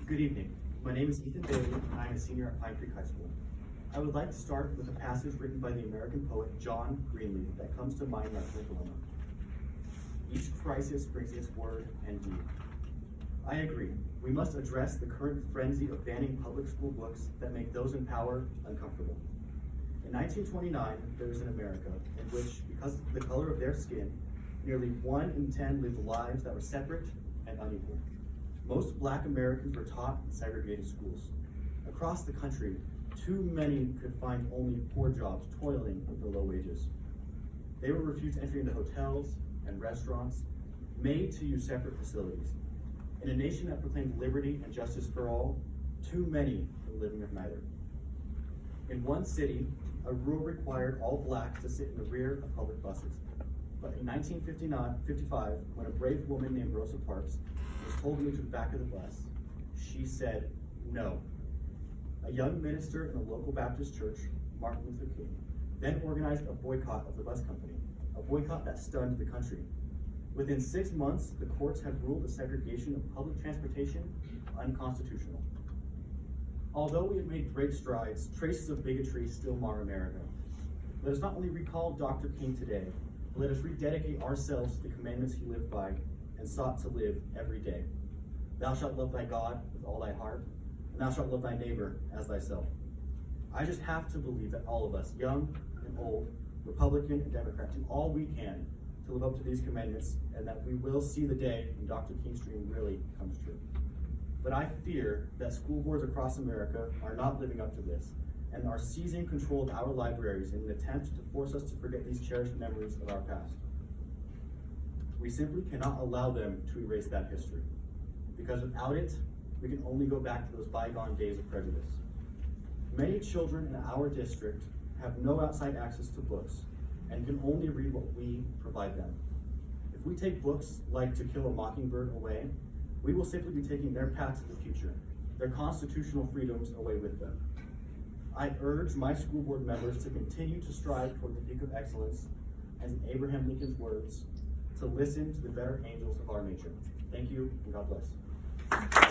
Good evening. My name is Ethan Bailey, and I am a senior at Pine Creek High School. I would like to start with a passage written by the American poet John Greenleaf that comes to mind in our current dilemma. Each crisis brings its word and deed. I agree. We must address the current frenzy of banning public school books that make those in power uncomfortable. In 1929, there was an America in which, because of the color of their skin, nearly 1 in 10 lived lives that were separate and unequal. Most Black Americans were taught in segregated schools. Across the country, too many could find only poor jobs, toiling for low wages. They were refused entry into hotels and restaurants, made to use separate facilities. In a nation that proclaimed liberty and justice for all, too many were living with neither. In one city, a rule required all Blacks to sit in the rear of public buses. But in 1955, when a brave woman named Rosa Parks was told to move to the back of the bus, she said no. A young minister in a local Baptist church, Martin Luther King, then organized a boycott of the bus company, a boycott that stunned the country. Within 6 months, the courts have ruled the segregation of public transportation unconstitutional. Although we have made great strides, traces of bigotry still mar America. Let us not only recall Dr. King today, but let us rededicate ourselves to the commandments he lived by and sought to live every day. Thou shalt love thy God with all thy heart, and thou shalt love thy neighbor as thyself. I just have to believe that all of us, young and old, Republican and Democrat, do all we can to live up to these commandments, and that we will see the day when Dr. King's dream really comes true. But I fear that school boards across America are not living up to this, and are seizing control of our libraries in an attempt to force us to forget these cherished memories of our past. We simply cannot allow them to erase that history, because without it, we can only go back to those bygone days of prejudice. Many children in our district have no outside access to books and can only read what we provide them. If we take books like To Kill a Mockingbird away, we will simply be taking their path to the future, their constitutional freedoms away with them. I urge my school board members to continue to strive toward the peak of excellence, and in Abraham Lincoln's words, to listen to the better angels of our nature. Thank you, and God bless.